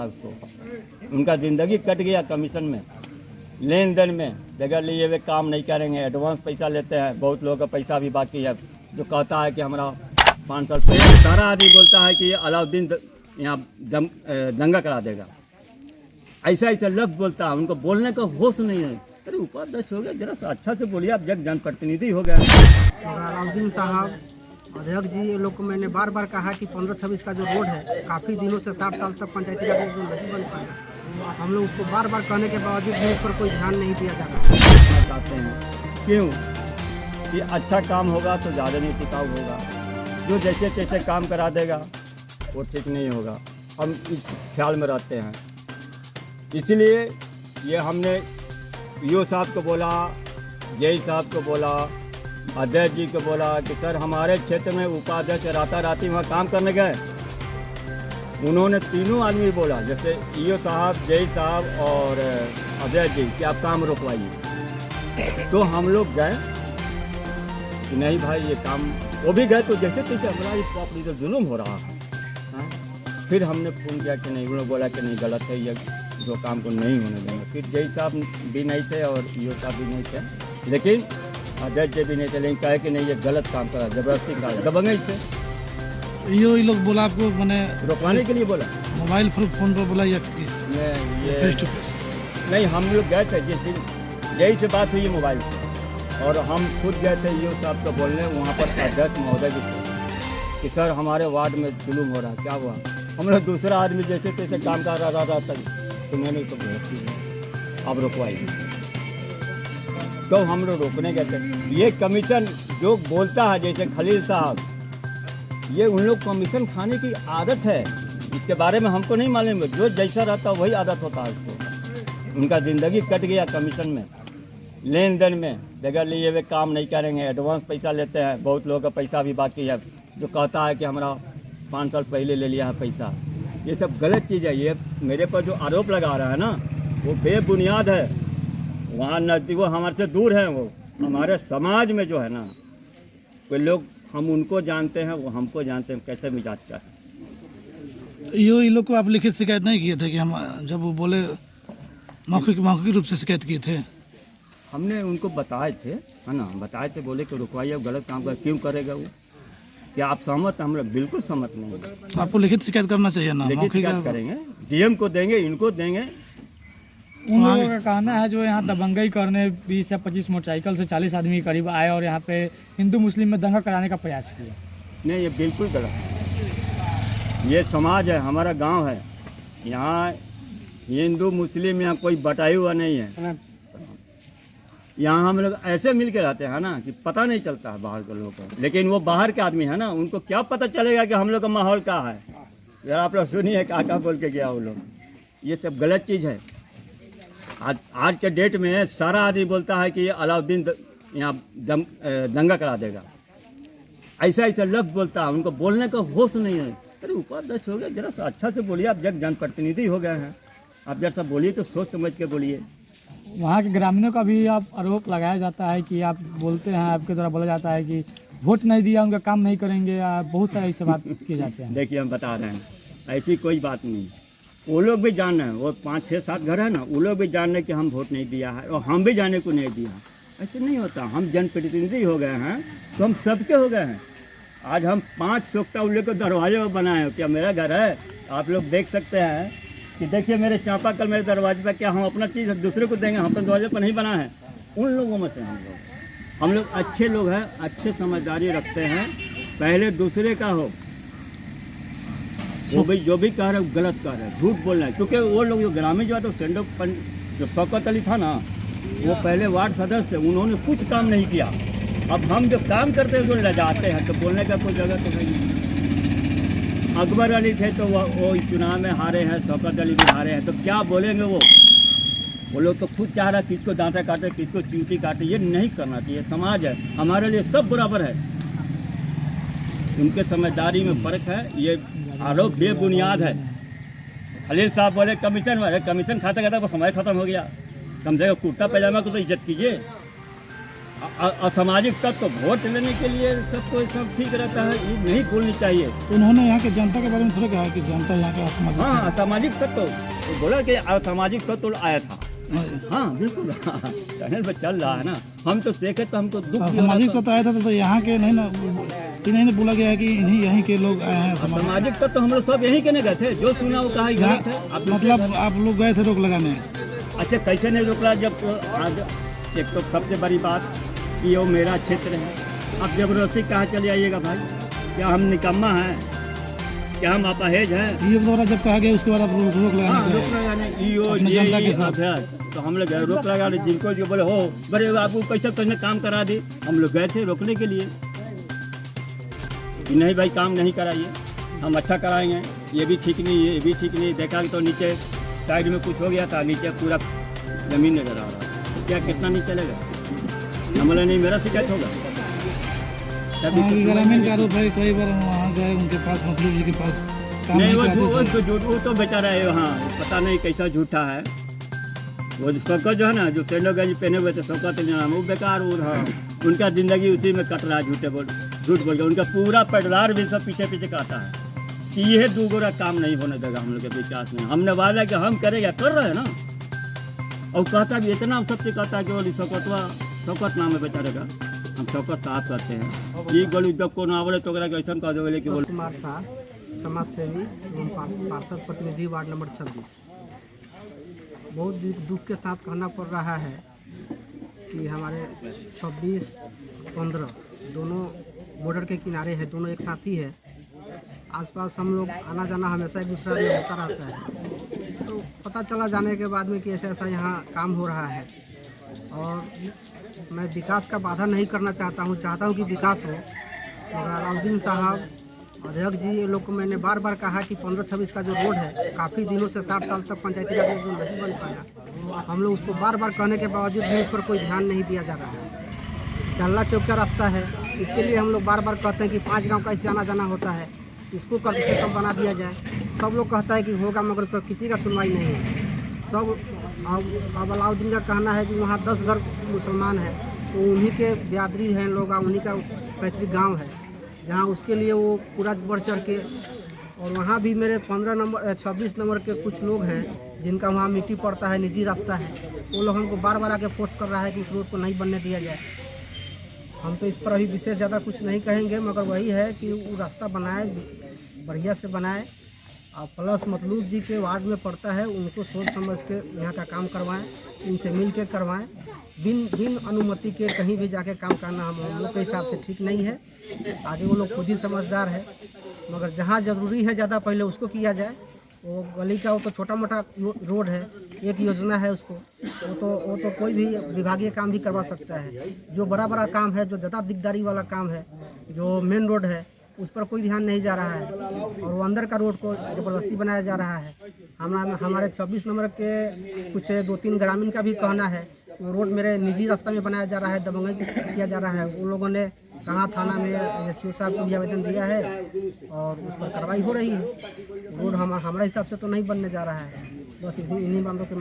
होता उसको। उनका ज़िंदगी कट गया कमीशन में, लेन देन में, बगैर लिए हुए काम नहीं करेंगे, एडवांस पैसा लेते हैं। बहुत लोगों का पैसा भी बाकी है, जो कहता है कि हमारा 5 साल सारा आदमी बोलता है कि अलाउद्दीन यहाँ दंगा करा देगा, ऐसा ऐसा लफ्ज़ बोलता है, उनको बोलने का होश नहीं है। अरे उपाध्यक्ष हो गया, जरा सा अच्छा से बोलिए, आप जग जनप्रतिनिधि हो गए। अलाउद्दीन साहब, अध्यक्ष जी, ये लोग को मैंने बार बार कहा कि 15-26 का जो रोड है काफ़ी दिनों से 60 साल तक पंचायती का रोड नहीं बन पाया। हम लोग उसको बार बार कहने के बावजूद भी उस पर कोई ध्यान नहीं दिया जा रहा। चाहते हैं क्यों कि अच्छा काम होगा तो ज़्यादा नहीं टिकाऊ होगा, जो जैसे तैसे काम करा देगा वो ठीक नहीं होगा। हम इस ख्याल में रहते हैं, इसलिए ये हमने ईओ साहब को बोला, जेई साहब को बोला, अध्यक्ष जी को बोला कि सर हमारे क्षेत्र में उपाध्यक्ष राताराती वहाँ काम करने गए। उन्होंने तीनों आदमी बोला, जैसे ईओ साहब, जेई साहब और अध्यक्ष जी, कि आप काम रोकवाइए। तो हम लोग गए कि नहीं भाई ये काम, वो भी गए तो जैसे तैसे हमारा इस प्रॉपर्टी पर जुल्म हो रहा है। हाँ? फिर हमने फ़ोन किया कि नहीं, उन्होंने बोला कि नहीं गलत है, ये जो काम को नहीं होने देंगे। फिर जेई साहब भी नहीं थे और ईओ साहब भी नहीं थे, लेकिन अध्यक्ष जी भी नहीं थे, लेकिन कहे कि नहीं ये गलत काम करा, जबरदस्ती करा, दबंगई से। ये लोग बोला आपको, मैंने रोकवाने के लिए बोला, मोबाइल फोन पर बोला या ये फेस टू फेस? नहीं, हम लोग गए थे जिस दिन यही से बात हुई मोबाइल से, और हम खुद गए थे ईओ साहब को बोलने। वहाँ पर अध्यक्ष महोदय भी थे कि सर हमारे वार्ड में जुल्म हो रहा है, क्या हुआ? हम लोग दूसरा आदमी जैसे तैसे काम कर रहा था तक तो मैंने तो बहुत चीज़ अब रुकवाई। तो हम लोग रोकने गए थे। ये कमीशन जो बोलता है, जैसे खलील साहब, ये उन लोग कमीशन खाने की आदत है, इसके बारे में हमको नहीं मालूम है। जो जैसा रहता है वही आदत होता है उसको। उनका ज़िंदगी कट गया कमीशन में, लेन देन में, बगैर लिए हुए काम नहीं करेंगे, एडवांस पैसा लेते हैं। बहुत लोगों का पैसा भी बाकी है, जो कहता है कि हमारा 5 साल पहले ले लिया है पैसा। ये सब गलत चीज़ है। ये मेरे पर जो आरोप लगा रहा है ना, वो बेबुनियाद है। वहाँ नज़दीक, वो हमारे से दूर है। वो हमारे समाज में जो है ना, कोई लोग हम उनको जानते हैं, वो हमको जानते हैं, कैसे मिजाज का है। ये लोग को आप लिखित शिकायत नहीं किए थे कि हम, जब वो बोले मौखिक रूप से शिकायत किए थे? हमने उनको बताए थे, है ना, बताए थे, बोले कि रुकवाइए, गलत काम कर, क्यों करेगा वो? क्या आप सहमत? हम लोग बिल्कुल सहमत नहीं है। आपको लिखित शिकायत करना चाहिए ना? लिखित शिकायत करेंगे, डीएम को देंगे, इनको देंगे। उन लोगों का कहना है जो यहाँ दबंगई करने 20 या 25 मोटरसाइकिल से 40 आदमी के करीब आए और यहाँ पे हिंदू मुस्लिम में दंगा कराने का प्रयास किया। नहीं, ये बिल्कुल गलत है। ये समाज है, हमारा गांव है, यहाँ हिंदू मुस्लिम यहाँ कोई बटाई हुआ नहीं है। यहाँ हम लोग ऐसे मिल के रहते हैं ना कि पता नहीं चलता है बाहर के लोगों को, लेकिन वो बाहर के आदमी है ना, उनको क्या पता चलेगा कि हम लोग का माहौल क्या है। जरा आप लोग सुनिए क्या बोल के गया वो लोग। ये सब गलत चीज़ है। आज के डेट में सारा आदमी बोलता है कि अलाउद्दीन यहाँ दंगा करा देगा, ऐसा ऐसा लफ्ज़ बोलता है, उनको बोलने का होश नहीं है। अरे उपाध्यक्ष हो गया, जरा सा अच्छा से बोलिए, आप जग जनप्रतिनिधि हो गए हैं, आप जरा सा बोलिए तो सोच समझ के बोलिए। वहाँ के ग्रामीणों का भी आप आरोप लगाया जाता है कि आप बोलते हैं, आपके द्वारा बोला जाता है कि वोट नहीं दिया उनका काम नहीं करेंगे, बहुत सारे ऐसे बात किए जाते हैं। देखिए हम बता रहे हैं, ऐसी कोई बात नहीं। वो लोग भी जान रहे हैं, वो 5, 6, 7 घर है ना, वो लोग भी जान रहे हैं कि हम वोट नहीं दिया है, और हम भी जाने को नहीं दिया। ऐसे नहीं होता। हम जनप्रतिनिधि हो गए हैं तो हम सबके हो गए हैं। आज हम 5 सोखता उल्ले को दरवाजे पर बनाए हैं। क्या मेरा घर है? आप लोग देख सकते हैं कि देखिए मेरे चापाकल मेरे दरवाजे पर, क्या हम अपना चीज़ दूसरे को देंगे? हम अपने दरवाजे पर नहीं बना है। उन लोगों में से हम लोग अच्छे लोग हैं, अच्छे समझदारी रखते हैं। पहले दूसरे का हो, वो भी जो भी कह रहे हैं गलत कह रहे हैं, झूठ बोल रहे हैं। क्योंकि वो लोग जो ग्रामीण जो है, तो सेंडो जो शौकत अली था ना, वो पहले वार्ड सदस्य थे, उन्होंने कुछ काम नहीं किया। अब हम जो काम करते हैं जो लजाते हैं, तो बोलने का कोई जगह तो नहीं। अकबर अली थे तो वो इस चुनाव में हारे हैं, शौकत अली भी हारे हैं, तो क्या बोलेंगे वो लोग तो खुद चाह रहा है किसको दांता काटे, किसको चींटी काटे। ये नहीं करना चाहिए। समाज है, हमारे लिए सब बराबर है। उनके समझदारी में फ़र्क है। ये आरोप बेबुनियाद है। खलील साहब बोले कमीशन वाले, कमीशन खाते खाते वो समय ख़त्म हो गया। कम से कम कुर्ता पैजामा को तो इज्जत कीजिए। असामाजिक तत्व वोट लेने के लिए सबको सब ठीक रहता है, ये नहीं भूलनी चाहिए। तो उन्होंने यहाँ के जनता के बारे में थोड़ा कहा कि जनता यहाँ के असामाजिक हाँ, असामाजिक तत्व तो बोला कि असामाजिक तत्व आया था। है। हाँ बिल्कुल, चैनल पर चल रहा है ना, हम तो देखे तो हमको दुख भी हो रहा असामाजिक था। तत्व आया था तो यहाँ के नहीं ना, इन्हीं ने बोला गया है कि इन्हीं यहीं के लोग आए हैं असामाजिक। सामाजिक तत्व हम लोग सब यहीं के नहीं गए थे, जो सुना वो कहा गलत है। आप लोग मतलब आप लोग गए थे रोक लगाने? अच्छा कैसे नहीं रोकला, जब आज एक तो सबसे बड़ी बात कि वो मेरा क्षेत्र है। अब जबरदस्ती कहाँ चले आइएगा भाई, क्या हम निकम्मा हैं, क्या हम अपाहिज हैं? ये द्वारा जब कहा गया उसके बाद आप रोक हाँ, लगाने रोक गए? लगाने अपने जनता के साथ। तो हम लोग गए रोक लगाने, जिनको जो बोले हो बड़े आपको कैसे कैसे काम करा दे, हम लोग गए थे रोकने के लिए कि नहीं भाई काम नहीं कराइए, हम अच्छा कराएंगे, ये भी ठीक नहीं है, ये भी ठीक नहीं। देखा तो नीचे साइड में कुछ हो गया था, नीचे पूरा जमीन नजर आ रहा है, क्या कितना नहीं चलेगा? हमला नहीं, मेरा शिकायत होगा। वहाँ के ग्रामीण का आरोप है, कई बार वहाँ गए उनके पास, मतलब जी के पास काम नहीं वो कराते थे। झूठ, वो तो बेचारा है वहाँ, पता नहीं कैसा झूठा है वो। शौकत जो है ना, जो सैंडो गंजी पहने हुए थे, शौकत नाम, वो बेकार वो था, उनका जिंदगी उसी में कट रहा है, झूठ बोल के। उनका पूरा परिवार भी सब पीछे पीछे कहता है कि यह दूगोरा काम नहीं होने देगा हम लोग के विकास में। हमने वादा कि हम करेगा, कर रहे हैं ना। और कहता भी इतना सबसे कहता है कि बोली शौकत नाम है बेचारे का, हम शौकत साफ करते हैं। ये बोली जब को ना बोले तो ऐसा कह दो कि बोले कुमार साह, समाज सेवी एवं पार्षद प्रतिनिधि वार्ड नंबर 26। बहुत दुख के साथ कहना पड़ रहा है कि हमारे 26-15 दोनों बॉर्डर के किनारे हैं, दोनों एक साथ ही है। आसपास हम लोग आना जाना हमेशा एक दूसरे में होता रहता है। तो पता चला जाने के बाद में कि ऐसा ऐसा यहाँ काम हो रहा है, और मैं विकास का बाधा नहीं करना चाहता हूँ कि विकास हो। मगर अलाउद्दीन साहब, अध्यक्ष जी, ये लोग को मैंने बार बार कहा कि 15-26 का जो रोड है, काफ़ी दिनों से 60 साल तक पंचायती राज जो नहीं बन पाया। हम लोग उसको बार बार कहने के बावजूद भी उस पर कोई ध्यान नहीं दिया जा रहा है। डल्ला चौक का रास्ता है, इसके लिए हम लोग बार बार कहते हैं कि 5 गांव का इसे आना जाना होता है, इसको कम से कम बना दिया जाए। सब लोग कहता है कि होगा, मगर उस पर किसी का सुनवाई नहीं है। सब अब अलाउद्दीन का कहना है कि वहाँ 10 घर मुसलमान हैं, तो उन्हीं के बिरादरी हैं लोग, उन्हीं का पैतृक गाँव है, जहाँ उसके लिए वो पूरा बढ़ चढ़ के। और वहाँ भी मेरे 26 नंबर के कुछ लोग हैं जिनका वहाँ मिट्टी पड़ता है, निजी रास्ता है, वो लोग हमको बार बार आके फोर्स कर रहा है कि उस रोड को नहीं बनने दिया जाए। हम तो इस पर अभी विशेष ज़्यादा कुछ नहीं कहेंगे, मगर वही है कि वो रास्ता बनाए, बढ़िया से बनाए, और प्लस मतलूब जी के वार्ड में पड़ता है, उनको सोच समझ के यहाँ का काम करवाएं, इनसे मिल के करवाएं। बिन अनुमति के कहीं भी जाके काम करना हम लोग के हिसाब से ठीक नहीं है। आगे वो लोग खुद ही समझदार है, मगर जहाँ ज़रूरी है ज़्यादा पहले उसको किया जाए। वो गली का वो तो छोटा मोटा रोड है, एक योजना है उसको, वो तो कोई भी विभागीय काम भी करवा सकता है। जो बड़ा बड़ा काम है, जो ज़्यादा दिकदारी वाला काम है, जो मेन रोड है, उस पर कोई ध्यान नहीं जा रहा है, और वो अंदर का रोड को ज़बरदस्ती बनाया जा रहा है। हमारे 26 नंबर के कुछ 2-3 ग्रामीण का भी कहना है, वो रोड मेरे निजी रास्ता में बनाया जा रहा है, दबंगई किया जा रहा है। उन लोगों ने कहाँ थाना में एसडीओ साहब को भी आवेदन दिया है, और उस पर कार्रवाई हो रही है। रोड हमारे हिसाब से तो नहीं बनने जा रहा है। बस इन्हीं बातों के